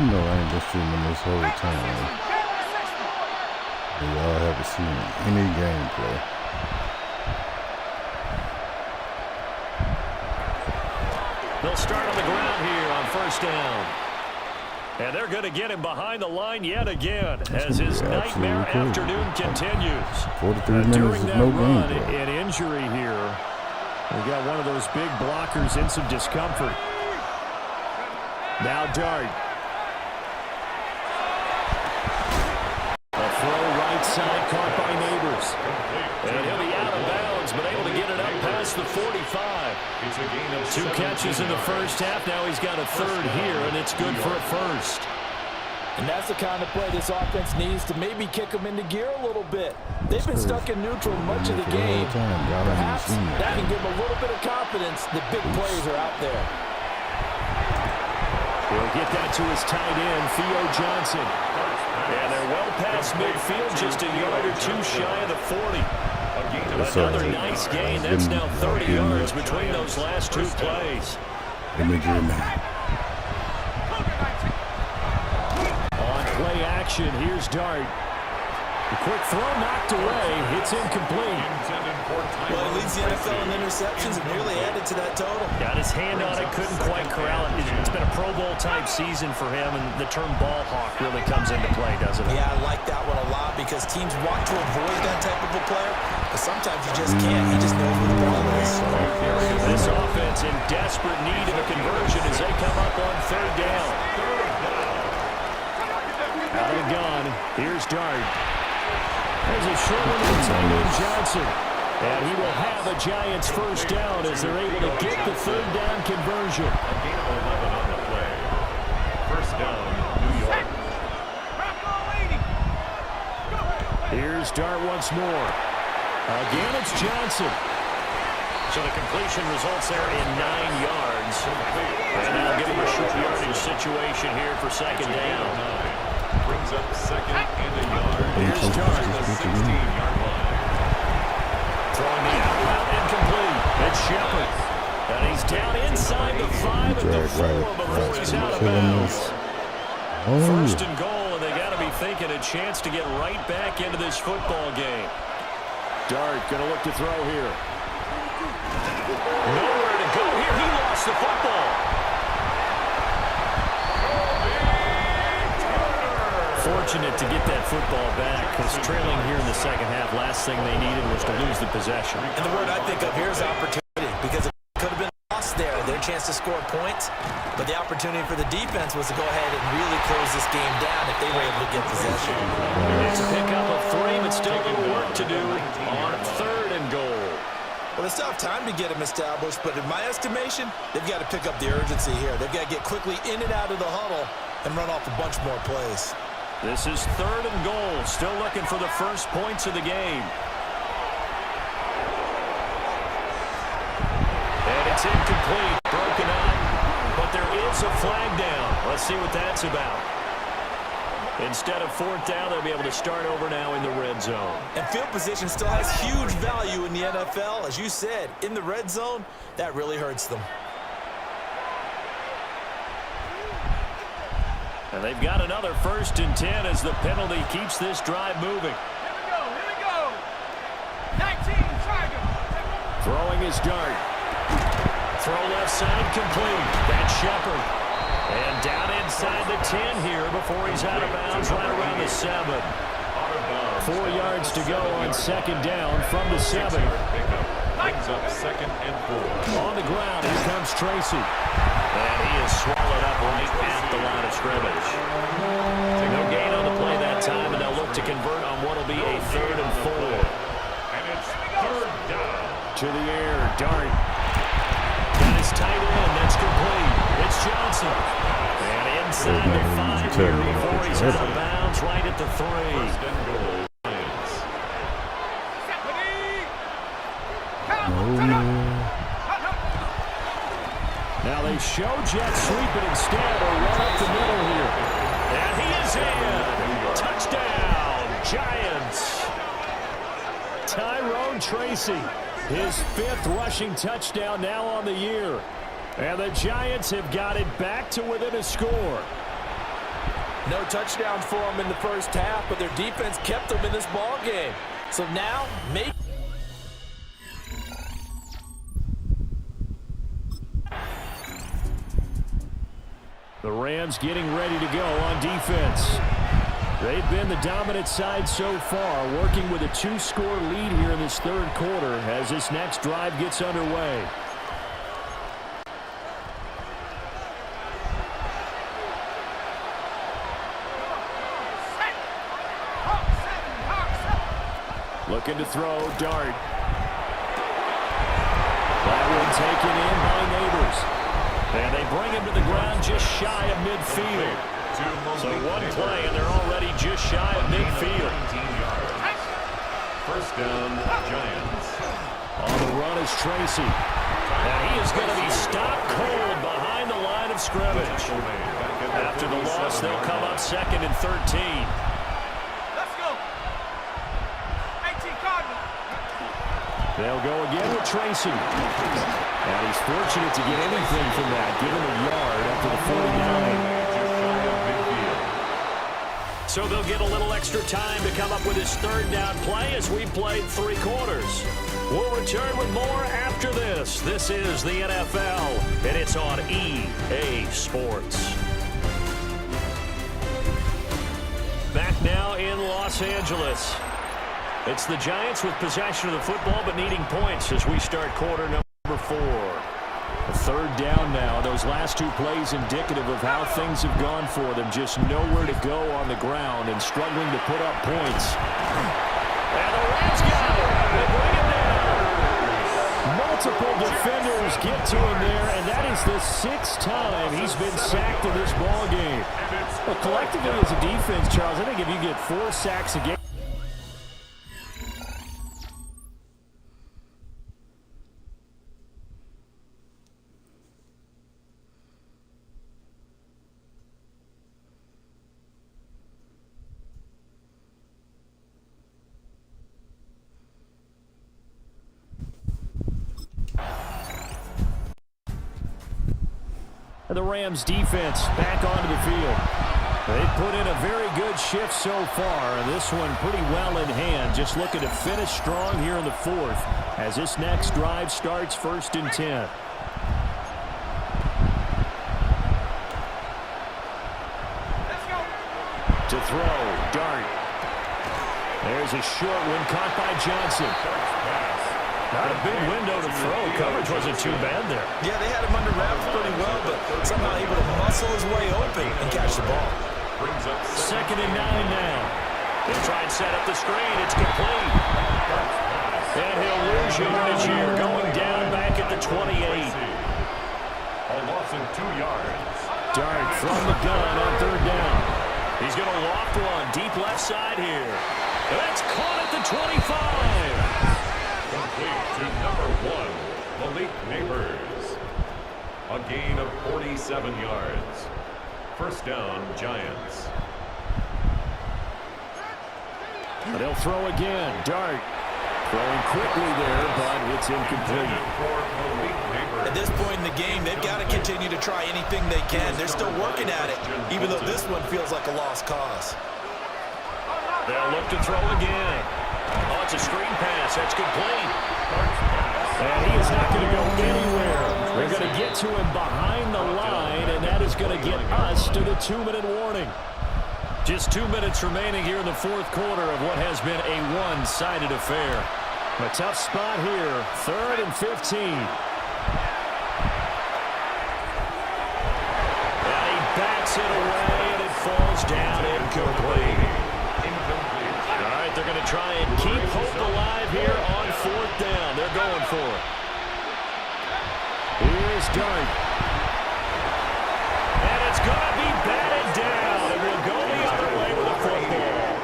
know I ain't been streaming this whole time. But y'all haven't seen any gameplay. They'll start on the ground here on first down. And they're going to get him behind the line yet again as his nightmare afternoon continues. 43 minutes during of that no run, gameplay. an injury here. We got one of those big blockers in some discomfort. Now Dart. A throw right side caught by Neighbors. And he'll be out of bounds, but able to get it up past the 45. It's a gain of 2 catches in the first half. Now he's got a third here, and it's good for a first. And that's the kind of play this offense needs to maybe kick them into gear a little bit. They've been stuck in neutral much of the game. Perhaps that can give them a little bit of confidence that big plays are out there. He'll get that to his tight end, Theo Johnson. And they're well past midfield, just a yard or two shy of the 40. Another nice gain. That's now 30 yards between those last 2 plays. Imagery man. On play action, here's Dart. The quick throw knocked away. It's incomplete. Well, he leads the NFL in interceptions and nearly added to that total. Got his hand on it, couldn't quite corral it. It's been a Pro Bowl type season for him, and the term ball hawk really comes into play, doesn't it? Yeah, I like that one a lot because teams want to avoid that type of a player, but sometimes you just can't. He just knows where the ball is. This offense in desperate need of a conversion as they come up on third down. Out of the gun, here's Dart. There's a short one to tight end Johnson. And he will have a Giants first down as they're able to get the third down conversion. A gain of 11 on the play. First down, New York. Here's Dart once more. Again, it's Johnson. So the completion results there in 9 yards. And now give him a short yardage situation here for second down. Brings up second and a yard. Here's Dart. The 16-yard line. Throwing the out route incomplete. It's Shepard. And he's down inside the 5 at the 4 before he's out of bounds. First and goal, and they got to be thinking a chance to get right back into this football game. Dart going to look to throw here. Nowhere to go here. He lost the football. Fortunate to get that football back because trailing here in the second half, last thing they needed was to lose the possession. And the word I think of here is opportunity because it could have been lost there, their chance to score points. But the opportunity for the defense was to go ahead and really close this game down if they were able to get possession. It's a pickup of 3, but still a little work to do on third and goal. Well, they still have time to get him established, but in my estimation, they've got to pick up the urgency here. They've got to get quickly in and out of the huddle and run off a bunch more plays. This is third and goal. Still looking for the first points of the game. And it's incomplete. Broken up. But there is a flag down. Let's see what that's about. Instead of fourth down, they'll be able to start over now in the red zone. And field position still has huge value in the NFL. As you said, in the red zone, that really hurts them. And they've got another first and 10 as the penalty keeps this drive moving. Here we go. 19, Tiger. Throwing his Dart. Throw left side complete. That's Shepard. And down inside the 10 here before he's out of bounds right around the 7. 4 yards to go on second down from the 7. Brings up second and 4. On the ground, here comes Tracy. And he is swallowed up right at the line of scrimmage. No gain on the play that time, and they'll look to convert on what will be a third and 4. And it's third down. To the air, Dart. Got his tight end, that's complete. It's Johnson. And inside the 5 here before he's out of bounds right at the 3. First and goal. Now they show jet sweep it instead or run up the middle here. And he is in. Touchdown, Giants. Tyrone Tracy, his 5th rushing touchdown now on the year. And the Giants have got it back to within a score. No touchdowns for them in the first half, but their defense kept them in this ball game. So now, maybe. The Rams getting ready to go on defense. They've been the dominant side so far, working with a 2-score lead here in this third quarter as this next drive gets underway. Looking to throw, Dart. That one taken in by Neighbors. And they bring him to the ground just shy of midfield. So one play, and they're already just shy of midfield. First down, Giants. On the run is Tracy. And he is going to be stopped cold behind the line of scrimmage. After the loss, they'll come up 2nd and 13. They'll go again with Tracy. And he's fortunate to get anything from that, given a yard after the 49. So they'll get a little extra time to come up with his third down play as we played 3 quarters. We'll return with more after this. This is the NFL, and it's on EA Sports. Back now in Los Angeles. It's the Giants with possession of the football but needing points as we start quarter number 4. A third down now. Those last 2 plays indicative of how things have gone for them. Just nowhere to go on the ground and struggling to put up points. And the Rams got it. They bring it down. Multiple defenders get to him there, and that is the 6th time he's been sacked in this ball game. Well, collectively as a defense, Charles, I think if you get 4 sacks a game, the Rams defense back onto the field. They've put in a very good shift so far, and this one pretty well in hand. Just looking to finish strong here in the 4th as this next drive starts 1st and 10. To throw, Dart. There's a short one caught by Johnson. Not a big window to throw. Coverage wasn't too bad there. Yeah, they had him under wraps pretty well, but somehow able to muscle his way open and catch the ball. 2nd and 9 now. They'll try and set up the screen. It's complete. And he'll lose yardage here, going down back at the 28. A loss of 2 yards. Dart from the gun on 3rd down. He's going to loft one deep left side here. That's caught at the 25. Complete to number 1, Malik Neighbors. A gain of 47 yards. First down, Giants. They'll throw again. Dart throwing quickly there, but it's incomplete. At this point in the game, they've got to continue to try anything they can. They're still working at it, even though this one feels like a lost cause. They'll look to throw again. Oh, it's a screen pass. That's complete. And he is not going to go anywhere. They're going to get to him behind the line, and that is going to get us to the 2-minute warning. Just 2 minutes remaining here in the 4th quarter of what has been a one-sided affair. A tough spot here, 3rd and 15. And he backs it away, and it falls down incomplete. All right, they're going to try and keep hope alive here on 4th down. They're going for it. Here's Dart. And it's going to be batted down. And we'll go the other way with a football.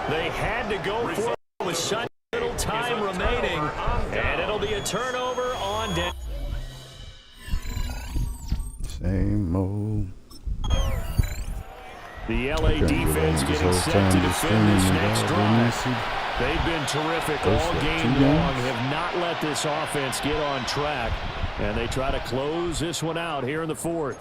They had to go for it with such little time remaining. And it'll be a turnover on down. Same old. The LA defense getting set to defend this next drive. They've been terrific all game long, have not let this offense get on track, and they try to close this one out here in the 4th.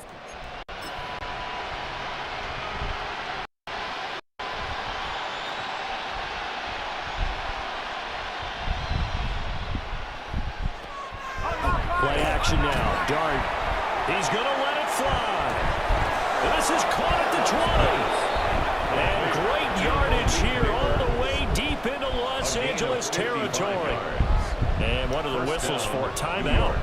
action now. Dart. He's going to let it fly. This is caught at the 20. And great yardage here all the way deep into Los Angeles territory. And one of the whistles for timeout.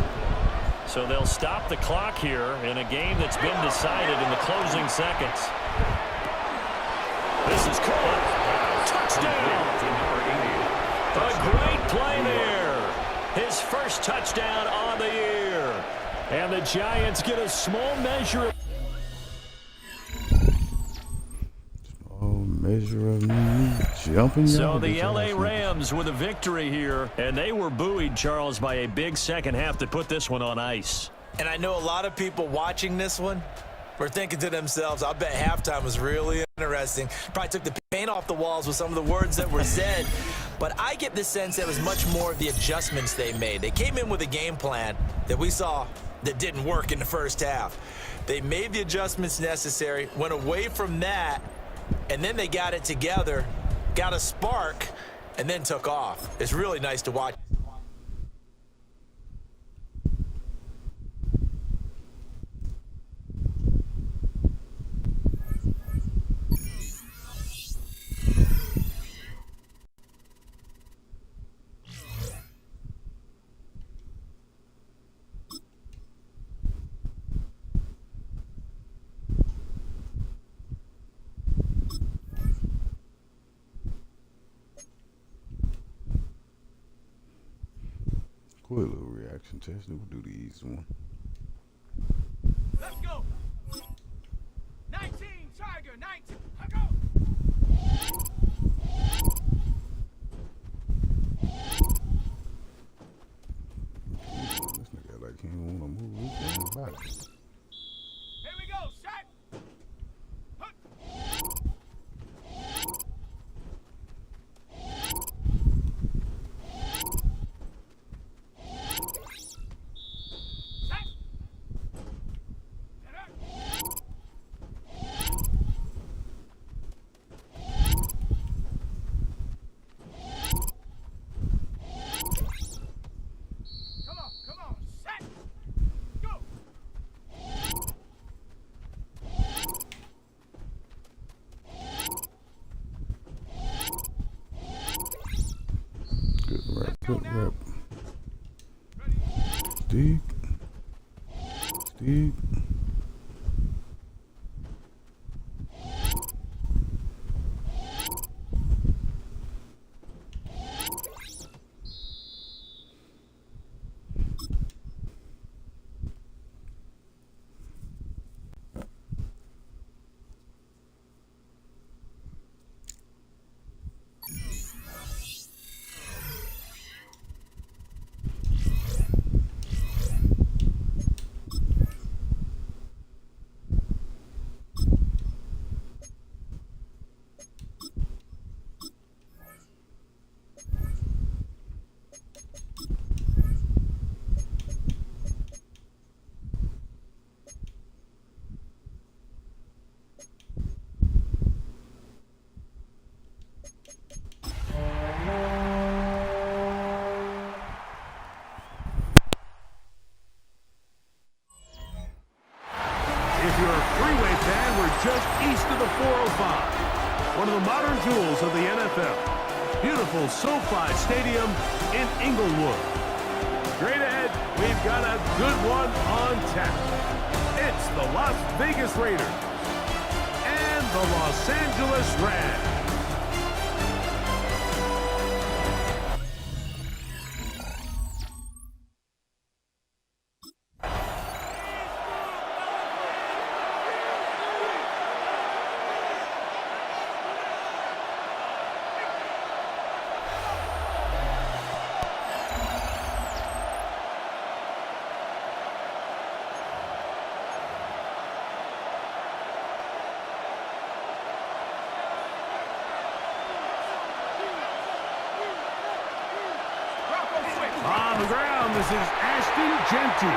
So they'll stop the clock here in a game that's been decided in the closing seconds. This is caught. Touchdown. A great play there. His first touchdown on the year. And the Giants get a small measure of jumping. So the LA Rams with a victory here, and they were buoyed, Charles, by a big second half to put this one on ice. And I know a lot of people watching this one were thinking to themselves, I bet halftime was really interesting. Probably took the paint off the walls with some of the words that were said. But I get the sense that was much more of the adjustments they made. They came in with a game plan that we saw that didn't work in the first half. They made the adjustments necessary, went away from that, and then they got it together, got a spark, and then took off. It's really nice to watch. Quick little reaction test. We'll do the easy one. Let's go. 19, Tiger, 19. Let's go. This nigga like he don't want to move his damn body. Here we go. Set. Hup. Set. Get up. Come on. Set. Go. Good rep. Good rep. Ready. Steve. Steve. If you're a freeway fan, we're just east of the 405. One of the modern jewels of the NFL. Beautiful SoFi Stadium in Inglewood. Straight ahead, we've got a good one on tap. It's the Las Vegas Raiders and the Los Angeles Rams. On the ground, this is Ashton Genty.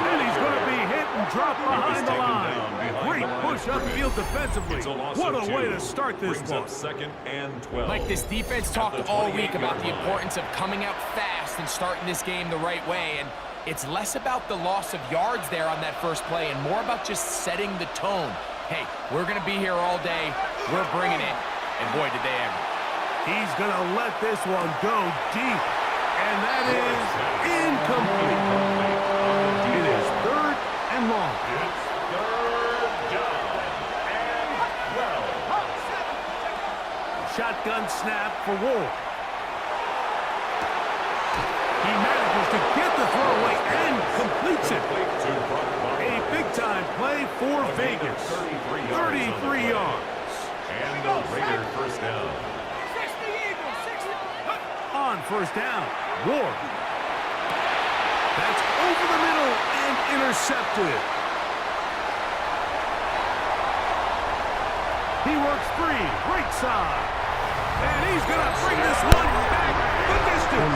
And he's going to be hit and dropped behind the line. Great push upfield defensively. What a way to start this one. Second and 12. Mike, this defense talked all week about the importance of coming out fast and starting this game the right way, and It's less about the loss of yards there on that first play and more about just setting the tone. Hey, we're going to be here all day. We're bringing it. And boy, did they ever. He's going to let this one go deep. And that is incomplete. It is 3rd and long. It's 3rd down and 12. Shotgun snap for Ward. He manages to get the throw away and completes it. A big-time play for Vegas. 33 yards. And the Raider first down. 60 Eagles, 60. On first down, Ward. That's over the middle and intercepted. He works free, right side. And he's going to bring this one back the distance. You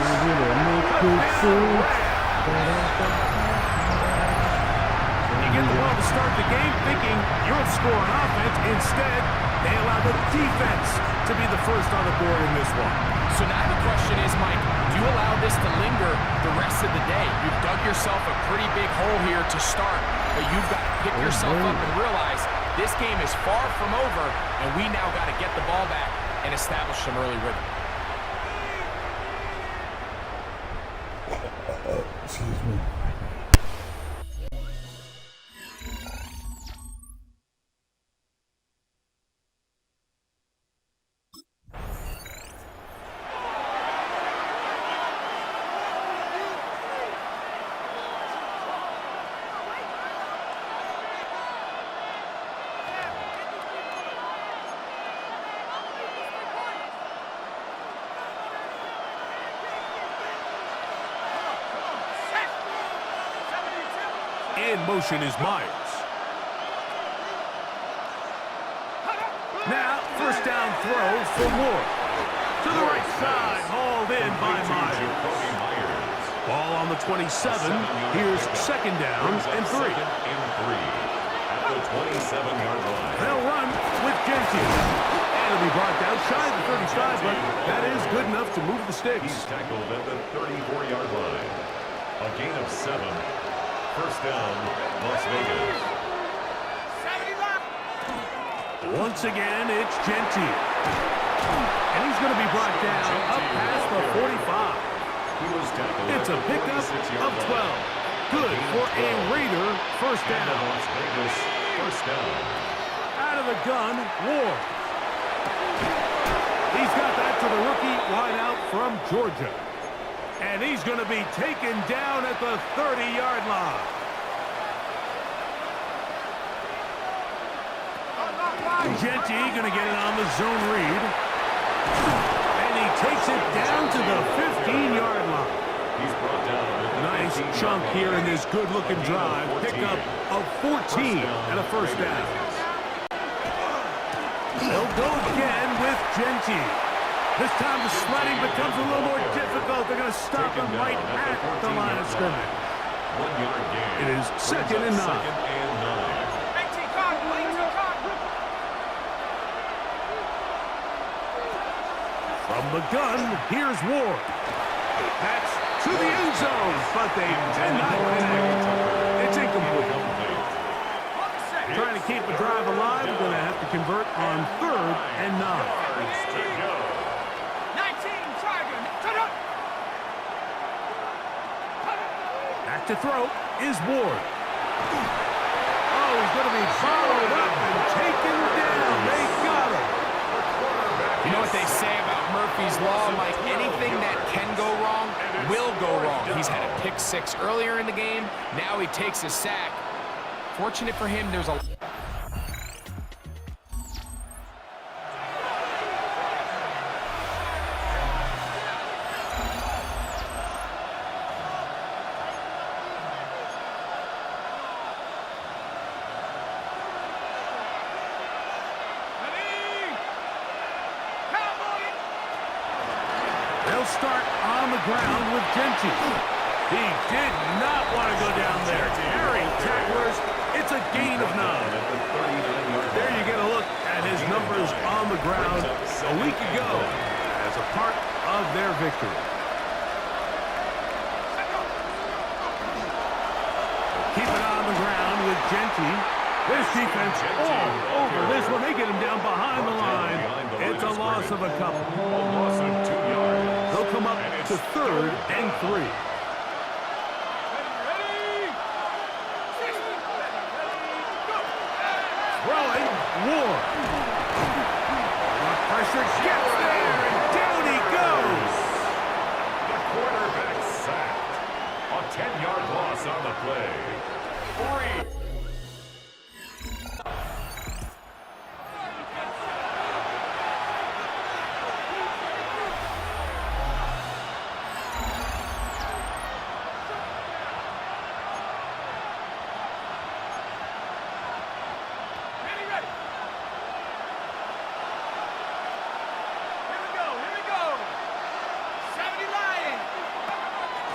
get the ball to start the game thinking you'll score on offense. Instead, they allow the defense to be the first on the board in this one. So now the question is, Mike, do you allow this to linger the rest of the day? You've dug yourself a pretty big hole here to start, but you've got to pick yourself up and realize this game is far from over, and we now got to get the ball back and establish some early rhythm. Excuse me. In motion is Myers. Now, first down throw for Ward. To the right side, hauled in by Myers. Ball on the 27. Here's second down and 3. At the 27-yard line. They'll run with Genty. And it'll be brought down shy of the 35, but that is good enough to move the sticks. He's tackled at the 34-yard line. A gain of 7. First down, Las Vegas. 75. Once again, it's Genty. And he's going to be brought down up past the 45. He was tackled. It's a pickup of 12. Good for a Raider first down. Las Vegas first down. Out of the gun, Ward. He's got that to the rookie wideout from Georgia. And he's going to be taken down at the 30-yard line. Genty going to get it on the zone read. And he takes it down to the 15-yard line. He's brought down. Nice chunk here in this good-looking drive. Pickup of 14 and a first down. They'll go again with Genty. This time the sledding becomes a little more difficult. They're going to stop him right at the line of scrimmage. 1 yard gain. It is second and 9. Second and 9. 18 Cardinal, 18 Cardinal. From the gun, here's Ward. That's to the end zone, but they did not connect. It's incomplete. Trying to keep the drive alive, we're going to have to convert on 3rd and 9. Back to throw is Ward. Oh, he's going to be followed up and taken down. They got him. You know what they say about Murphy's Law, Mike? Anything that can go wrong will go wrong. He's had a pick 6 earlier in the game. Now he takes a sack. Fortunate for him, there's a... They'll start on the ground with Genty. He did not want to go down there. Tearing tacklers. It's a gain of 9. There you get a look at his numbers on the ground a week ago as a part of their victory. Genty. This defense all over this one. They get him down behind the line. It's a loss of a couple. A loss of 2 yards. They'll come up to 3rd and 3. Throwing, Ward. The pressure gets there, and down he goes. The quarterback sacked. A 10-yard loss on the play. 3.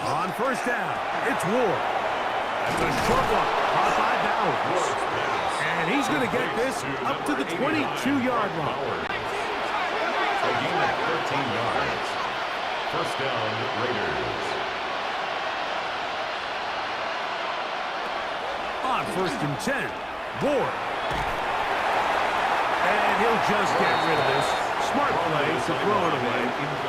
On first down, it's Ward. That's a short one, caught by Bowers. And he's going to get this up to the 22-yard line. A gain of 13 yards. First down, Raiders. On first and 10, Ward. And he'll just get rid of this. Smart play to throw it away,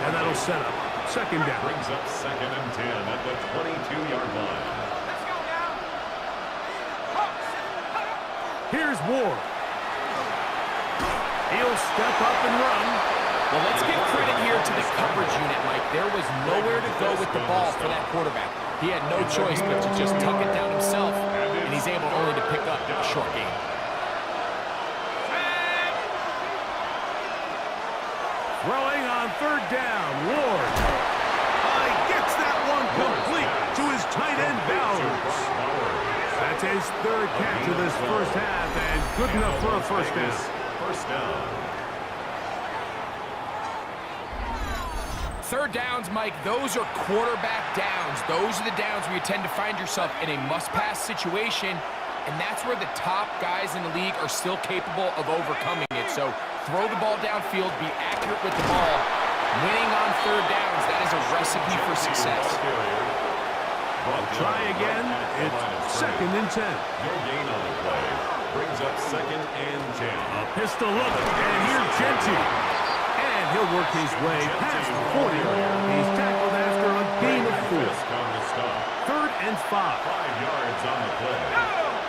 and that'll set up second down. Brings up 2nd and 10 at the 22-yard line. Let's go now. Here's Ward. He'll step up and run. Well, let's give credit here to the coverage unit, Mike. There was nowhere to go with the ball for that quarterback. He had no choice but to just tuck it down himself, and he's able only to pick up a short gain. Throwing on third down, Ward. Gets that one complete to his tight end, Bowers. That's his 3rd catch of this first half, and good enough for a first down. First down. 3rd downs, Mike, those are quarterback downs. Those are the downs where you tend to find yourself in a must-pass situation, and that's where the top guys in the league are still capable of overcoming it. So throw the ball downfield, be accurate with the ball. Winning on 3rd downs, that is a recipe for success. Try again. It's 2nd and 10. No gain on the play. Brings up 2nd and 10. A pistol look, and here's Genty. And he'll work his way past the 40. He's tackled after a gain of 4. 3rd and 5. 5 yards on the play.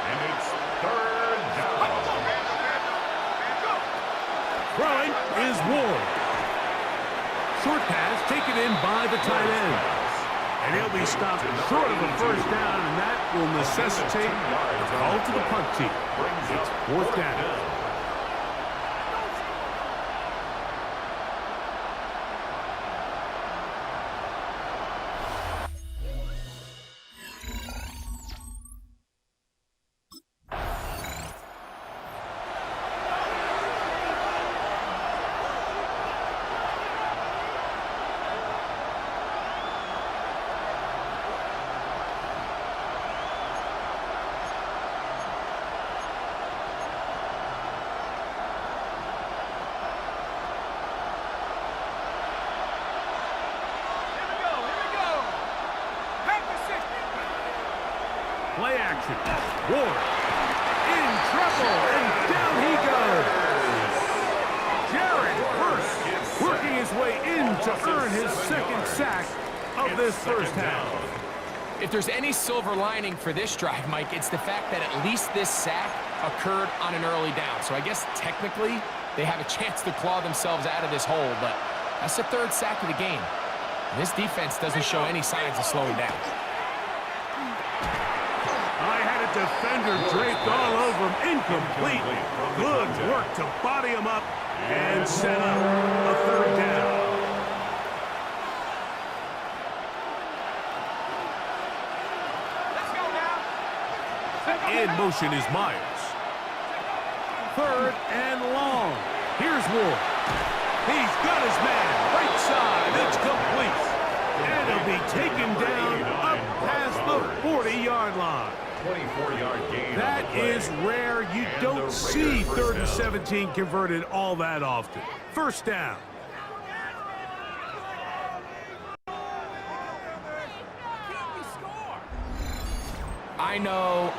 And it's 3rd down. Throwing is Ward. Short pass taken in by the tight end. And he'll be stopped short of a first down, and that will necessitate a call to the punt team. It's 4th down. Play action. Ward in trouble, and down he goes. Jared Hurst working his way in to earn his 2nd sack of this first half. If there's any silver lining for this drive, Mike, it's the fact that at least this sack occurred on an early down. So I guess technically they have a chance to claw themselves out of this hole, but that's the 3rd sack of the game. And this defense doesn't show any signs of slowing down. Defender draped all over him, incomplete. Good work to body him up and set up a 3rd down. Let's go now. In motion is Myers. 3rd and long. Here's Ward. He's got his man. Right side. It's complete. And he'll be taken down up past the 40-yard line. 24-yard gain. That is rare. You don't see 3rd and 17 converted all that often. First down. I know,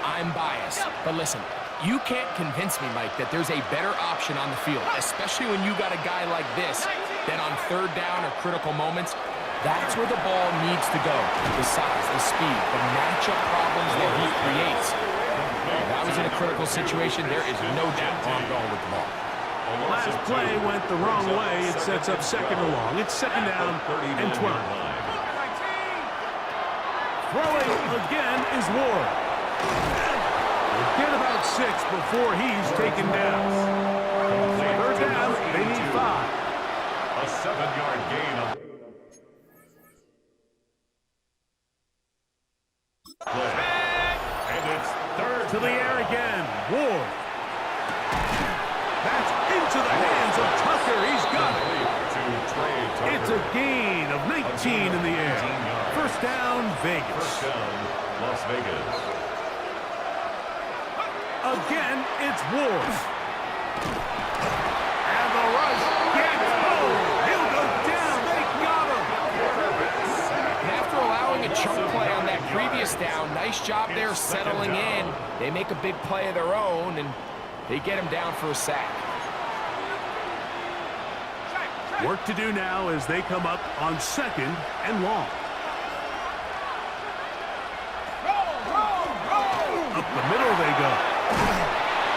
I'm biased. But listen, you can't convince me, Mike, that there's a better option on the field, especially when you got a guy like this that on third down or critical moments, that's where the ball needs to go. The size, the speed, the matchup problems that he creates. If I was in a critical situation, there is no doubt where I'm going with the ball. Last play went the wrong way. It sets up second and long. It's second down and 12. Throwing again is Ward. We'll get about 6 before he's taken down. Third down, they need 5. A 7-yard gain of play. And it's third To the air again, Ward. That's into the hands of Tucker. He's got it. It's a gain of 19 in the air. First down, Vegas. First down, Las Vegas. Again, it's Ward. And the rush gets home. He'll go down. They got him. And after allowing a chunk play on that previous down, nice job there settling in. They make a big play of their own, and they get him down for a sack. Work to do now as they come up on second and long. Up the middle they go.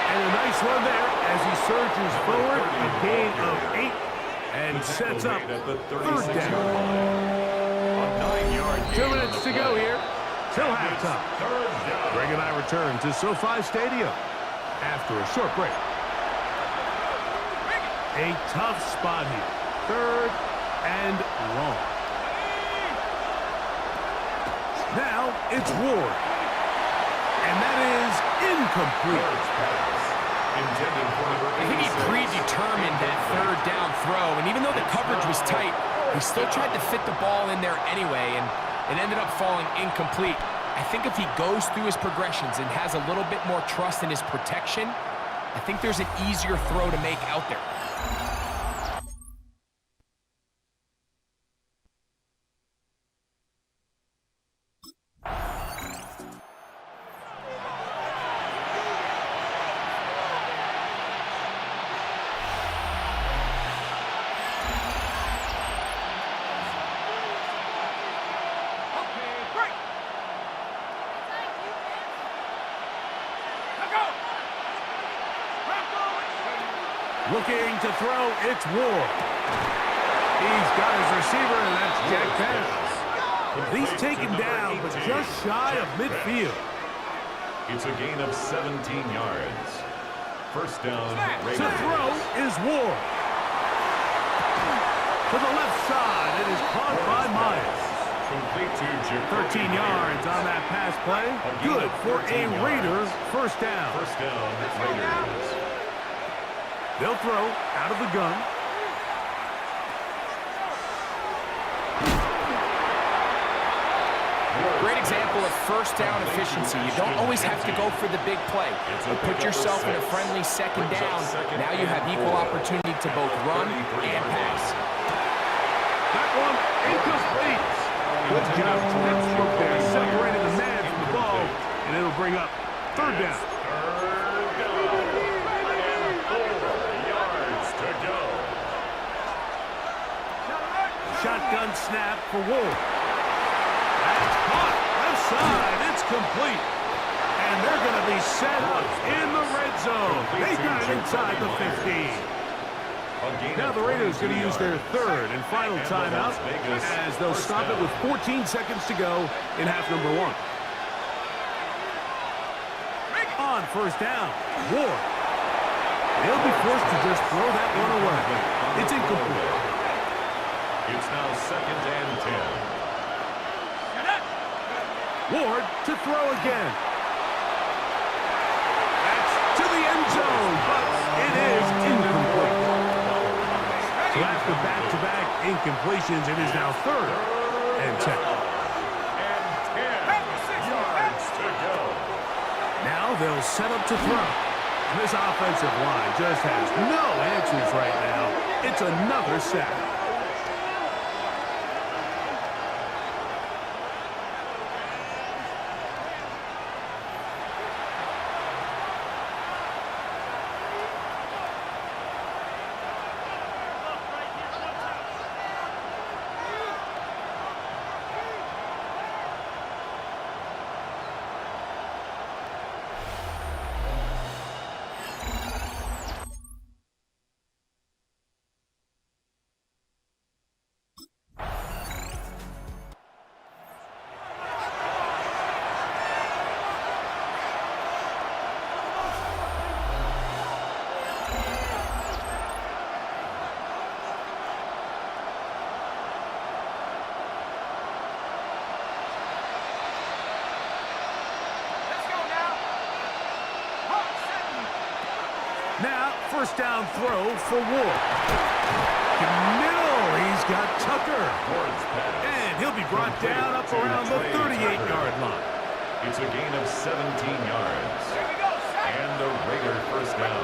And a nice run there as he surges forward. A gain of 8 and sets up third down. 2 minutes to go here till halftime. Greg and I return to SoFi Stadium after a short break. A tough spot here. Third and long. Now it's Ward. And that is incomplete. I think he predetermined that third down throw, and even though the coverage was tight, he still tried to fit the ball in there anyway, and it ended up falling incomplete. I think if he goes through his progressions and has a little bit more trust in his protection, I think there's an easier throw to make out there. Looking to throw, it's Ward. He's got his receiver, and that's Jack Pass. He's taken down, but just shy of midfield. It's a gain of 17 yards. First down, Raiders. To throw is Ward. To the left side, it is caught by Myers. Complete to 13 yards on that pass play. Good for a Raider first down. First down, Raiders. They'll throw out of the gun. Great example of first down efficiency. You don't always have to go for the big play. But put yourself in a friendly second down. Now you have equal opportunity to both run and pass. That one incomplete. Good job, Smith there. Separated the man from the ball, and it'll bring up third down. Shotgun snap for Wolf. That's caught. Left side. It's complete. And they're going to be set up in the red zone. They got it inside the 15. Now the Raiders going to use their third and final timeout as they'll stop it with 14 seconds to go in half number 1. On first down, Ward. They'll be forced to just throw that one away. It's incomplete. It's now second and 10. Ward to throw again. That's to the end zone, but it is incomplete. So after back-to-back incompletions, it is now third and 10. And 10 yards to go. Now they'll set up to throw. And this offensive line just has no answers right now. It's another sack. First down throw for Ward. Middle, he's got Tucker. And he'll be brought down up around the 38-yard line. It's a gain of 17 yards. And a Raider first down.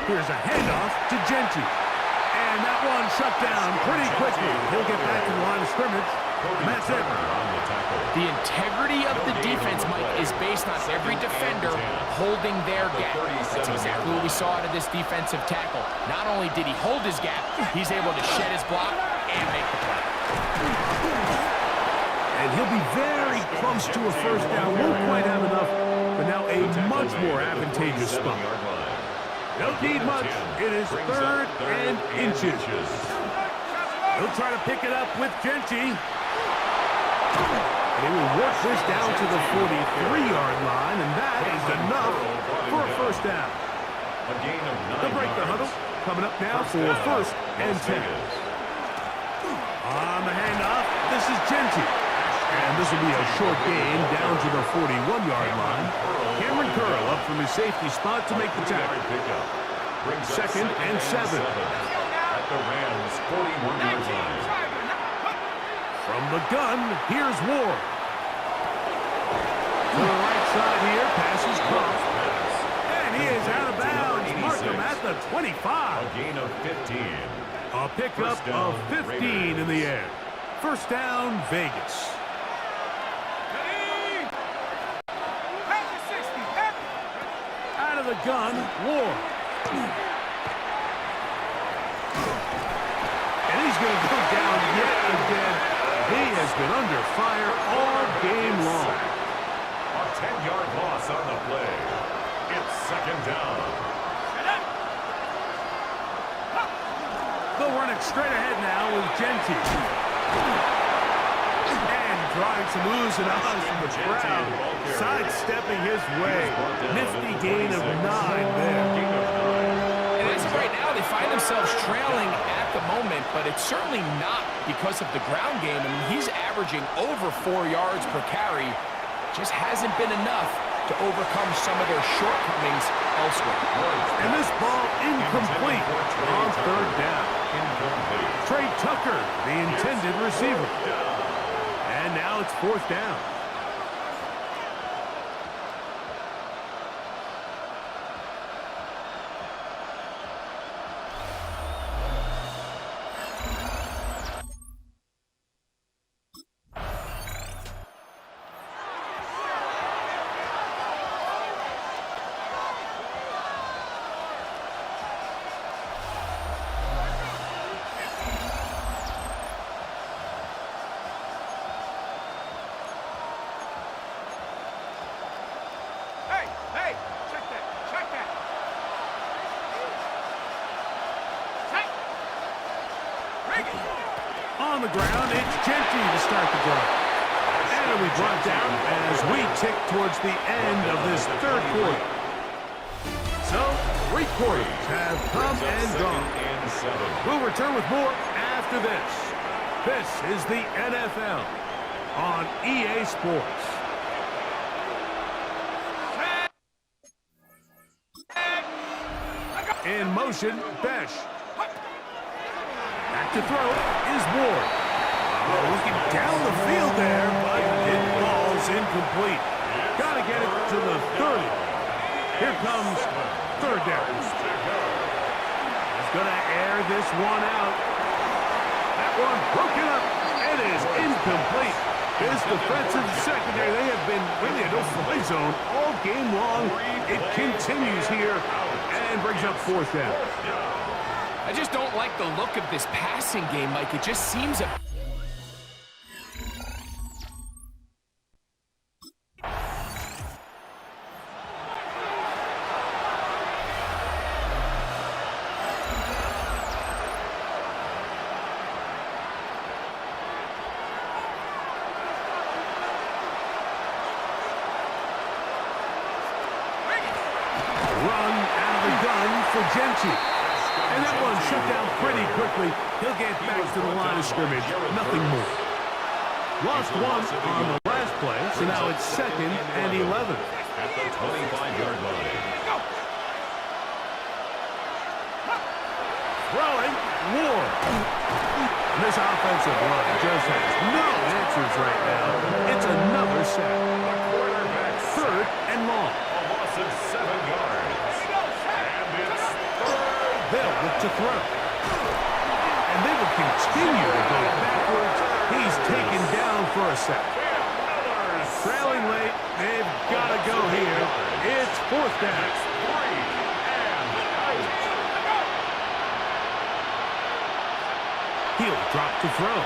Here's a handoff to Genty. And that one shut down pretty quickly. He'll get back to the line of scrimmage. And that's it. The integrity of the defense, Mike, is based on every defender holding their gap. That's exactly what we saw out of this defensive tackle. Not only did he hold his gap, he's able to shed his block and make the play. And he'll be very close to a first down. Won't quite have enough, but now a much more advantageous spot. Don't need much. It is 3rd and inches. He'll try to pick it up with Genty. They will work this down to the 43-yard line, and that is enough for a first down. They'll break the huddle. Coming up now for 1st and 10. On the handoff, this is Genty. And this will be a short gain down to the 41-yard line. Cameron Curl up from his safety spot to make the tackle. 2nd and 7. At the Rams' 41-yard line. From the gun, here's Ward. To the right side here, passes cross. And he is out of bounds. Mark him at the 25. A gain of 15. A pickup of 15 in the air. First down, Vegas. Out of the gun, Ward. And he's going to go down yet again. He has been under fire all game long. A 10-yard loss on the play. It's 2nd down. They'll run it straight ahead now with Genty. And trying some oohs and ahs from the crowd. Sidestepping his way. Nifty gain of 9 there. And as of right now, they find themselves trailing at the moment, but it's certainly not because of the ground game. I mean, he's averaging over 4 yards per carry. Just hasn't been enough to overcome some of their shortcomings elsewhere. And this ball incomplete on 3rd down. Trey Tucker, the intended receiver. And now it's 4th down. On the ground, it's Genty to start the drive. And we brought down as we tick towards the end of this 3rd quarter. So, 3 quarters have come and gone. We'll return with more after this. This is the NFL on EA Sports. In motion, Besh. Back to throw is Ward. Looking down the field there, but it falls incomplete. Got to get it to the 30. Here comes 3rd down. He's going to air this one out. That one broken up. It is incomplete. His defensive secondary, they have been really a no-fly zone all game long. It continues here and brings up 4th down. I just don't like the look of this passing game, Mike. It just seems a... Run out of the gun for Genty. And that one shut down pretty quickly. He'll get back to the line of scrimmage. Nothing more. Lost one on the last play, so now it's 2nd and 11. At the 25-yard line. throwing, Ward. This offensive line just has no answers right now. It's another sack. The quarterback 3rd and long. A loss of 7 yards. And it's 3rd. They'll look to throw. And they will continue to go backwards. He's taken down for a sack. Trailing late. They've got to go here. It's 4th down. 3 and out. He'll drop to throw.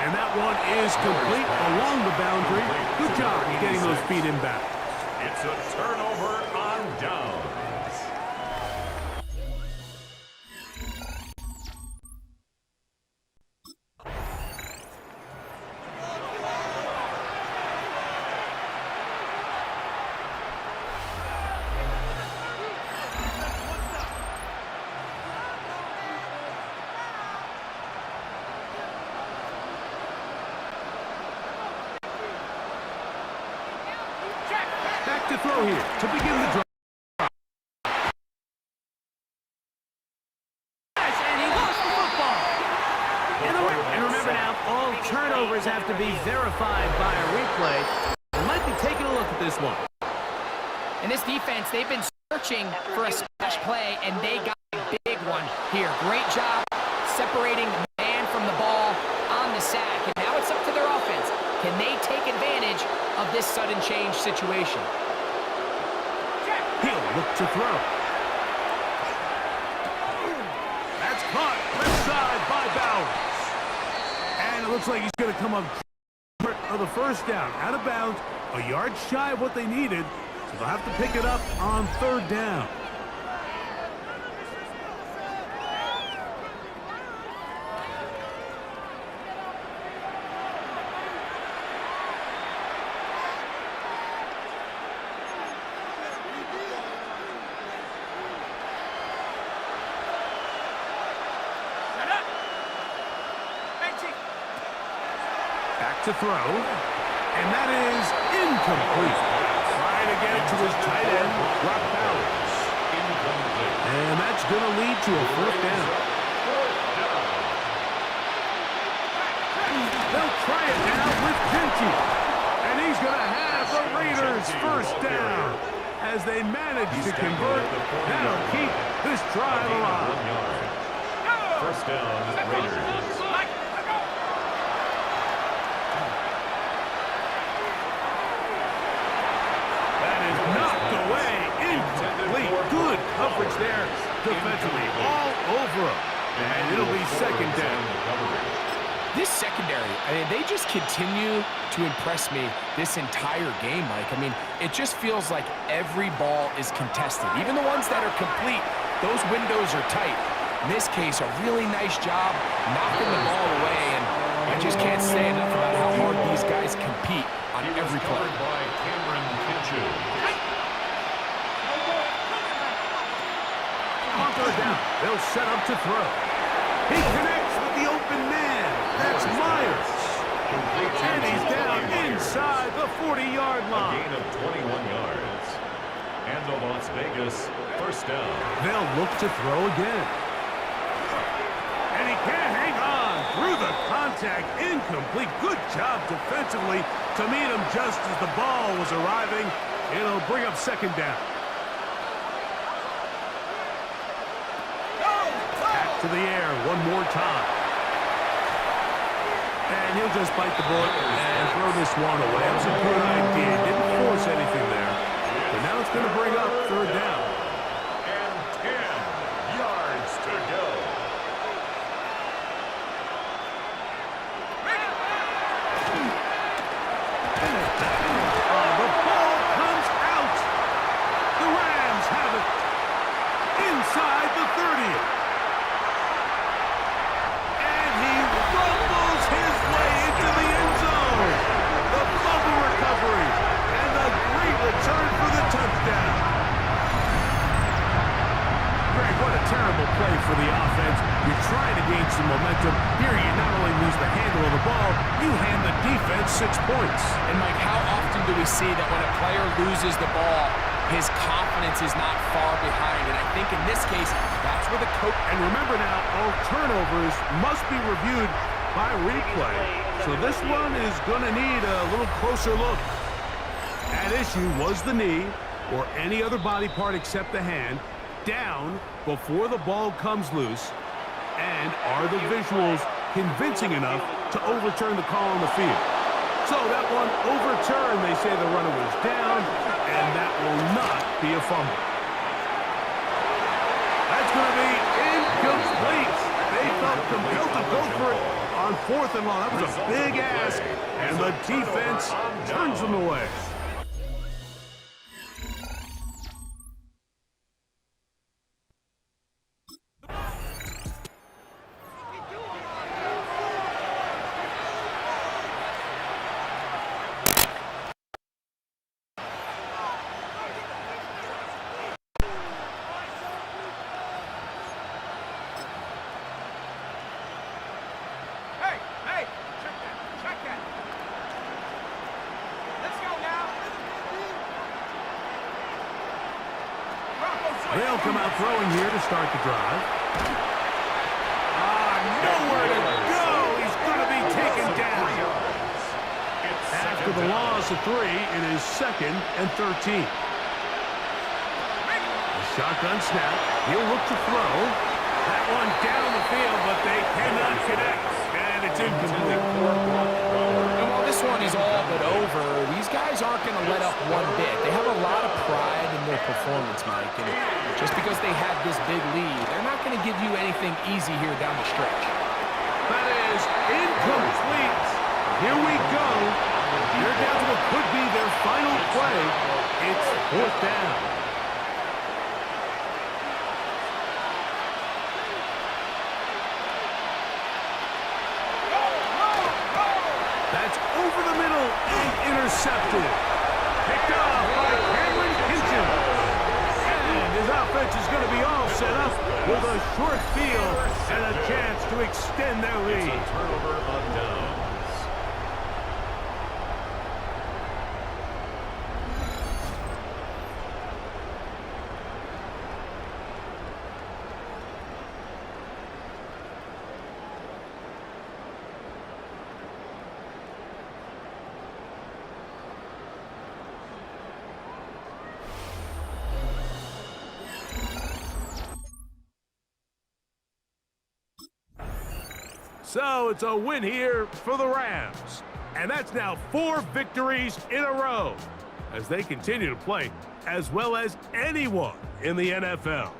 And that one is complete along the boundary. Good job getting those feet in back. It's a turnover on downs. Back to throw here to begin the drive. And he lost the football. And remember now, all turnovers have to be verified by a replay. We might be taking a look at this one. And this defense, they've been searching for a splash play, and they got a big one here. Great job separating the man from the ball on the sack. And now it's up to their offense. Can they take advantage of this sudden change situation? He'll look to throw. That's caught left side by Bowers. And it looks like he's going to come up of the 1st down. Out of bounds, a yard shy of what they needed. So they'll have to pick it up on 3rd down. Back to throw, and that is incomplete. Trying to get it to his tight end, Brock Bowers. And that's going to lead to a 4th down. They'll try it now with Pinty. And he's going to have the Raiders' 1st down. As they manage to convert, that'll keep this drive alive. 1st down, Raiders. Good coverage there defensively, all over him. And it'll be 2nd down. This secondary, I mean, they just continue to impress me this entire game, Mike. I mean, it just feels like every ball is contested. Even the ones that are complete, those windows are tight. In this case, a really nice job knocking the ball away, and I just can't say enough about how hard these guys compete on every play. By Cameron Kinchu. Down. They'll set up to throw. He connects with the open man. That's Myers. And he's down inside the 40-yard line. A gain of 21 yards. And the Las Vegas 1st down. They'll look to throw again. And he can't hang on through the contact. Incomplete. Good job defensively to meet him just as the ball was arriving. It'll bring up 2nd down. To the air one more time. And he'll just bite the bullet and throw this one away. It was a good idea. Didn't force anything there. But now it's going to bring up 3rd down. And 10 yards to go. The ball comes out. The Rams have it inside the 30. Return for the touchdown. Greg, what a terrible play for the offense. You're trying to gain some momentum. Here you not only lose the handle of the ball, you hand the defense 6 points. And Mike, how often do we see that when a player loses the ball, his confidence dominance is not far behind, and I think in this case, that's where the coach... And remember now, all turnovers must be reviewed by replay, so this one is going to need a little closer look. At issue was the knee, or any other body part except the hand, down before the ball comes loose, and are the visuals convincing enough to overturn the call on the field? So that one overturned. They say the runner was down, and that will not be a fumble. That's going to be incomplete. They felt compelled to go for it on 4th and long. That was a big ask, and the defense turns them away. They'll come out throwing here to start the drive. Nowhere to go. He's going to be taken down. After the loss of 3, it is 2nd and 13. A shotgun snap. He'll look to throw. That one down the field, but they cannot connect. And it's incomplete. And while this one is all but over, these guys aren't going to let up one bit. They have a lot of pride in their performance, Mike. And just because they have this big lead, they're not going to give you anything easy here down the stretch. That is incomplete. Here we go. They're down to what could be their final play. It's 4th down. That's over the middle and intercepted. Picked up by Cameron Hinton. And his offense is going to be all set up with a short field and a chance to extend their lead. It's a turnover on downs. So it's a win here for the Rams. And that's now 4 victories in a row as they continue to play as well as anyone in the NFL.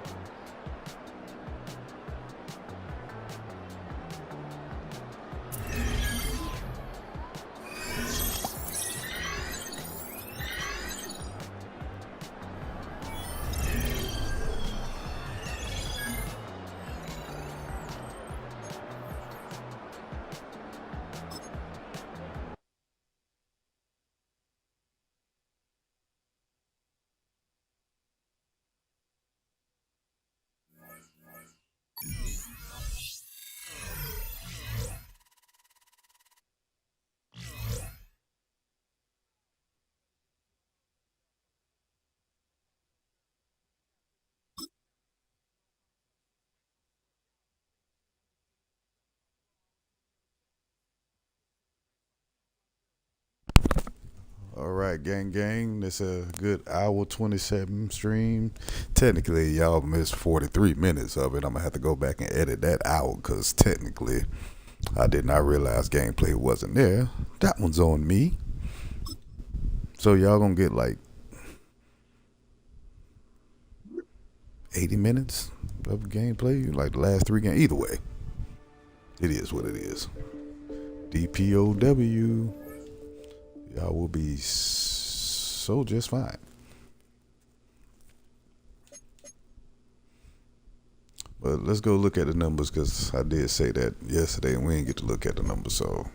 All right, gang. That's a good hour 27 stream. Technically, y'all missed 43 minutes of it. I'm going to have to go back and edit that out because technically I did not realize gameplay wasn't there. That one's on me. So y'all going to get like 80 minutes of gameplay, like the last 3 games. Either way, it is what it is. DPOW. Y'all will be so just fine. But let's go look at the numbers because I did say that yesterday and we didn't get to look at the numbers. So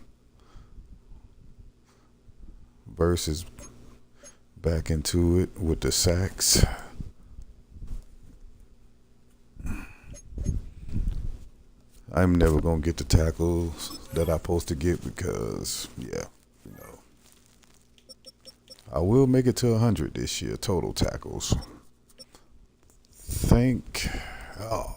versus back into it with the sacks. I'm never going to get the tackles that I'm supposed to get because, yeah. I will make it to 100 this year, total tackles. Thank God.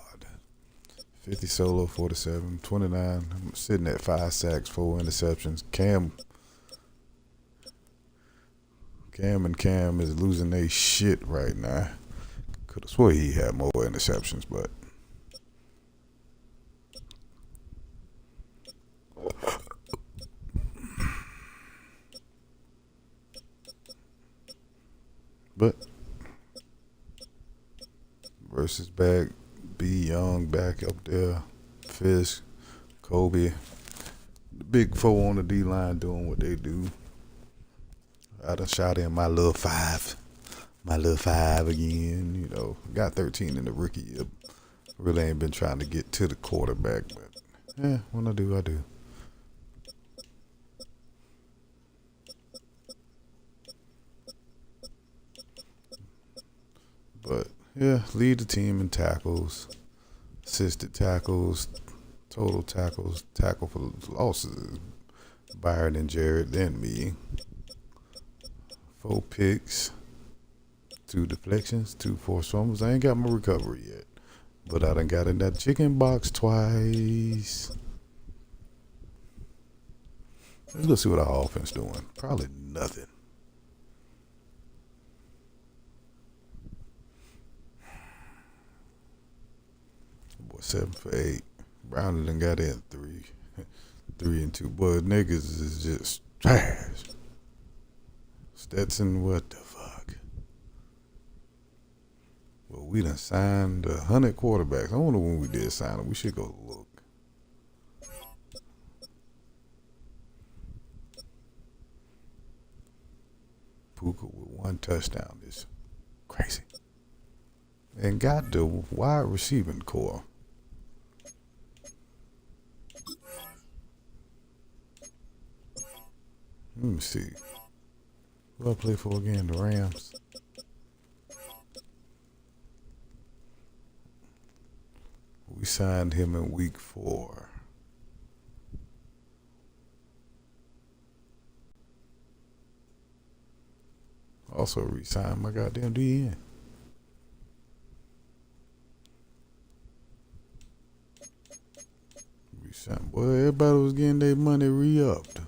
50 solo, 47, 29. I'm sitting at 5 sacks, 4 interceptions. Cam is losing their shit right now. Could have swore he had more interceptions, but versus back, B Young back up there, Fisk, Kobe, the big four on the D line doing what they do. I done shot in my little five again. You know, got 13 in the rookie year. Really ain't been trying to get to the quarterback, but yeah, when I do, I do. But yeah, lead the team in tackles, assisted tackles, total tackles, tackle for losses. Byron and Jared, then me. 4 picks, 2 deflections, 2 forced fumbles. I ain't got my recovery yet, but I done got in that chicken box twice. Let's go see what our offense doing. Probably nothing. Boy, 7 for 8. Brown done got in 3. 3 and 2. Boy, niggas is just trash. Stetson, what the fuck? Well, we done signed 100 quarterbacks. I wonder when we did sign them. We should go look. Puka with 1 touchdown is crazy. And got the wide receiving core. Let me see. Who I play for again? The Rams. We signed him in week 4. Also re-signed my goddamn DN. Re-signed. Boy, everybody was getting their money re-upped.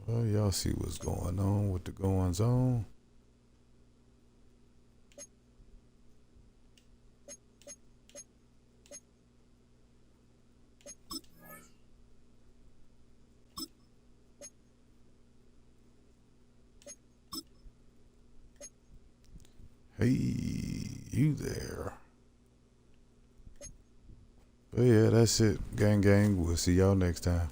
Well, y'all see what's going on with the goings on. Hey, you there. But yeah, that's it. Gang, gang. We'll see y'all next time.